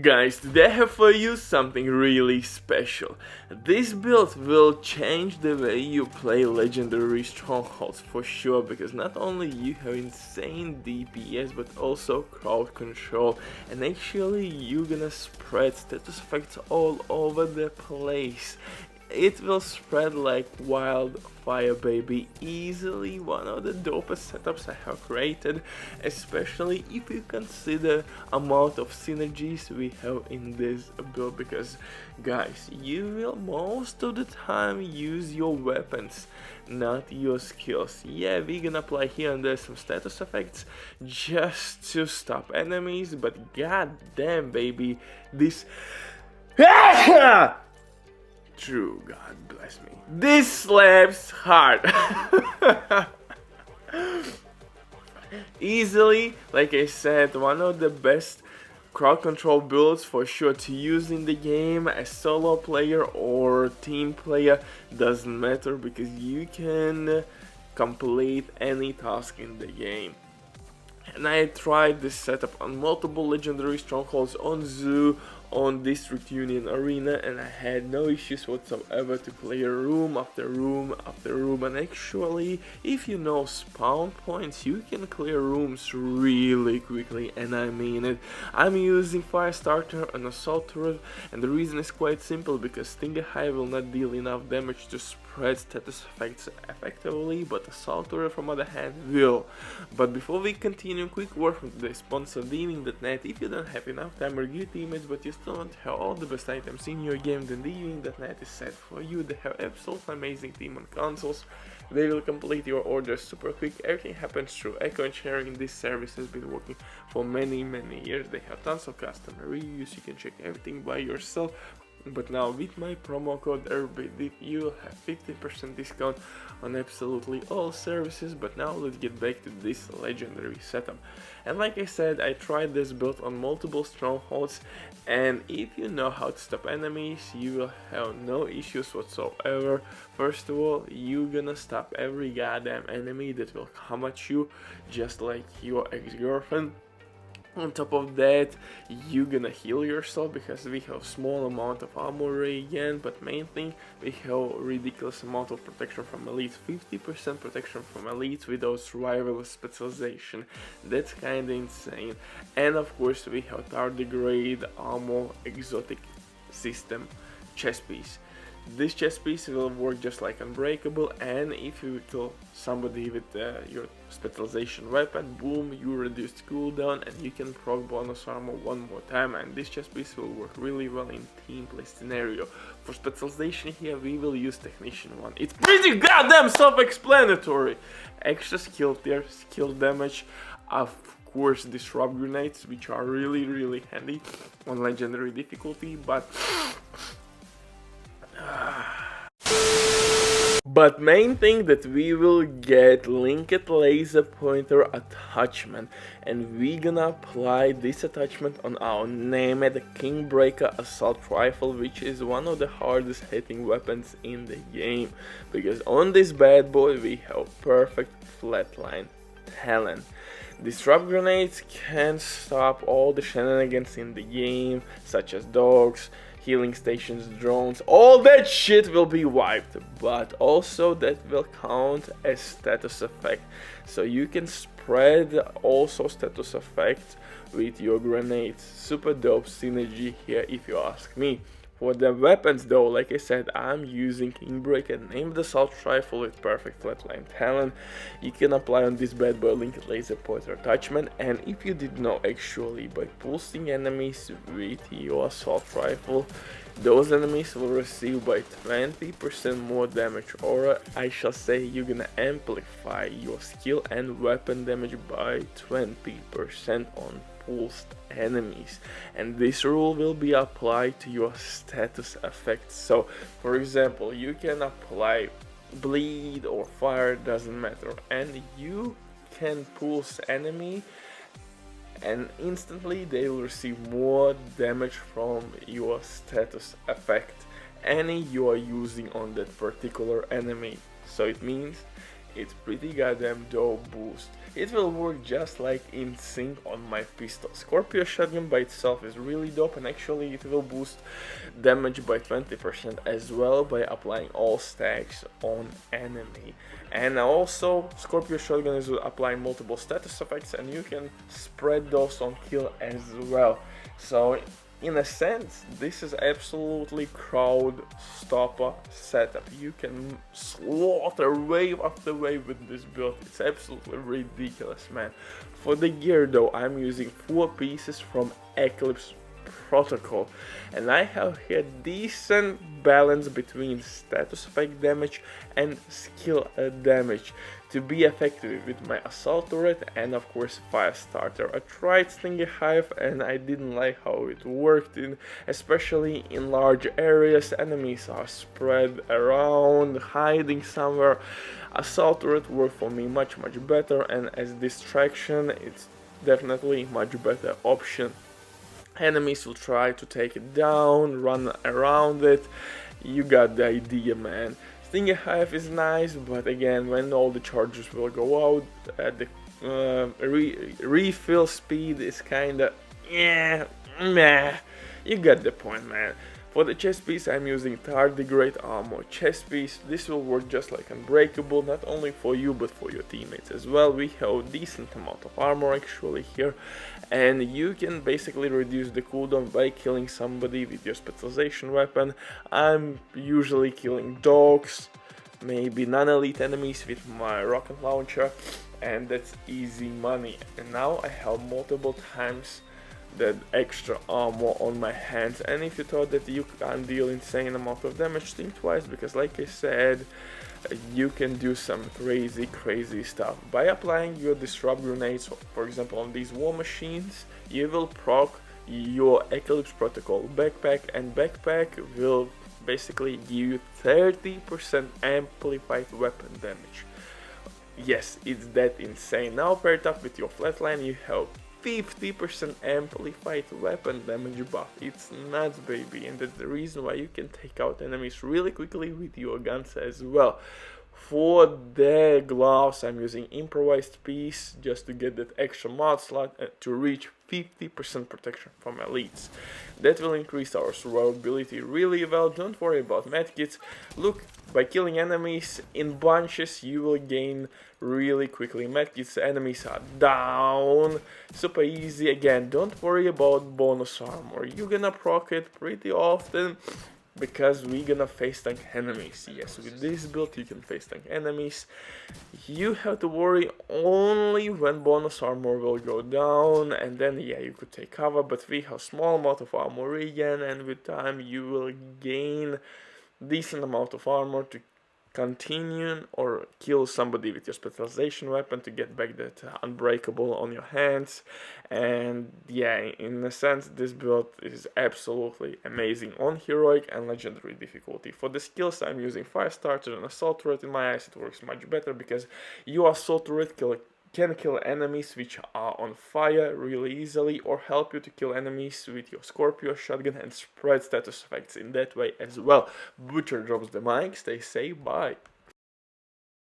Guys, today I have for you something really special. This build will change the way you play legendary strongholds for sure, because not only you have insane DPS but also crowd control, and actually you're gonna spread status effects all over the place. It will spread like wildfire, baby. Easily one of the dopest setups I have created, especially if you consider amount of synergies we have in this build, because guys, you will most of the time use your weapons, not your skills. Yeah, we gonna apply here and there some status effects just to stop enemies, but god damn, baby, this true, God bless me. This slaps hard. Easily, like I said, one of the best crowd control builds for sure to use in the game. A solo player or team player doesn't matter, because you can complete any task in the game. And I tried this setup on multiple legendary strongholds, on Zoo, on District Union Arena, and I had no issues whatsoever to clear room after room after room. And actually, if you know spawn points, you can clear rooms really quickly, and I mean it. I'm using Fire Starter and Assault Turret, and the reason is quite simple, because Stinger High will not deal enough damage to spread status effects effectively, but Assault Turret from other hand will. But before we continue, quick word from the sponsor Diving.net. If you don't have enough time or good teammates but you still don't have all the best items in your game, then Diving.net is set for you. They have absolutely amazing team on consoles. They will complete your orders super quick. Everything happens through Echo and sharing. This service has been working for many years. They have tons of customer reviews. You can check everything by yourself. But now with my promo code RBDIV, you'll have 15% discount on absolutely all services. But now let's get back to this legendary setup. And like I said, I tried this build on multiple strongholds, and if you know how to stop enemies, you will have no issues whatsoever. First of all, you're gonna stop every goddamn enemy that will come at you, just like your ex-girlfriend. On top of that, you're gonna heal yourself, because we have small amount of armor again, but main thing, we have ridiculous amount of protection from elites, 50% protection from elites without survival specialization. That's kinda insane. And of course we have tardigrade armor exotic system chest piece. This chest piece will work just like Unbreakable, and if you kill somebody with your specialization weapon, boom, you reduce cooldown and you can proc bonus armor one more time, and this chest piece will work really well in team play scenario. For specialization here we will use Technician 1. It's pretty goddamn self-explanatory. Extra skill tier, skill damage, of course disrupt grenades, which are really handy on legendary difficulty, but main thing that we will get linked laser pointer attachment, and we gonna apply this attachment on our named Kingbreaker assault rifle, which is one of the hardest hitting weapons in the game, because on this bad boy we have perfect flatline talent. Disrupt grenades can stop all the shenanigans in the game, such as dogs, healing stations, drones, all that shit will be wiped, but also that will count as status effect. So you can spread also status effect with your grenades. Super dope synergy here if you ask me. For the weapons though, like I said, I'm using Kingbreaker named assault rifle with perfect flatline talent. You can apply on this bad boy linked laser pointer attachment, and if you did know, actually by pulsing enemies with your assault rifle, those enemies will receive by 20% more damage, or I shall say you're gonna amplify your skill and weapon damage by 20% on pulsed enemies, and this rule will be applied to your status effects. So for example, you can apply bleed or fire, doesn't matter, and you can pulse enemy and instantly they will receive more damage from your status effect any you are using on that particular enemy. So it means it's pretty goddamn dope boost. It will work just like in sync on my pistol. Scorpio shotgun by itself is really dope, and actually it will boost damage by 20% as well by applying all stacks on enemy. And also Scorpio shotgun is applying multiple status effects, and you can spread those on kill as well. So in a sense, this is absolutely crowd stopper setup. You can slaughter wave after wave with this build. It's absolutely ridiculous, man. For the gear though, I'm using 4 pieces from Eclipse Protocol, and I have here decent balance between status effect damage and skill damage to be effective with my assault turret and of course fire starter. I tried Stingy Hive and I didn't like how it worked, especially in large areas. Enemies are spread around, hiding somewhere. Assault turret worked for me much better, and as distraction it's definitely much better option. Enemies will try to take it down, run around it. You got the idea, man. Stingy Hive is nice, but again, when all the charges will go out, the refill speed is kinda meh. You got the point, man. For the chest piece, I'm using tardigrade armor chest piece. This will work just like Unbreakable, not only for you but for your teammates as well. We have a decent amount of armor actually here, and you can basically reduce the cooldown by killing somebody with your specialization weapon. I'm usually killing dogs, maybe non-elite enemies with my rocket launcher, and that's easy money. And now I have multiple times that extra armor on my hands, and if you thought that you can't deal insane amount of damage, think twice, because like I said, you can do some crazy stuff. By applying your disrupt grenades, for example on these war machines, you will proc your Eclipse Protocol backpack, and backpack will basically give you 30% amplified weapon damage. Yes, it's that insane. Now paired up with your flatline, you have 50% amplified weapon damage buff. It's nuts, baby, and that's the reason why you can take out enemies really quickly with your guns as well. For the gloves, I'm using improvised piece just to get that extra mod slot to reach 50% protection from elites. That will increase our survivability really well. Don't worry about medkits. Look, by killing enemies in bunches, you will gain really quickly medkits. Enemies are down, super easy. Again, don't worry about bonus armor. You're gonna proc it pretty often, because we're gonna face tank enemies. Yes, with this build you can face tank enemies. You have to worry only when bonus armor will go down, and then yeah, you could take cover, but we have small amount of armor regen, and with time you will gain decent amount of armor to continue or kill somebody with your specialization weapon to get back that Unbreakable on your hands. And yeah, in a sense, this build is absolutely amazing on heroic and legendary difficulty. For the skills, I'm using fire starter and assault turret. In my eyes, it works much better because your assault turret can kill enemies which are on fire really easily, or help you to kill enemies with your Scorpio shotgun and spread status effects in that way as well. Butcher drops the mic, stay safe, bye.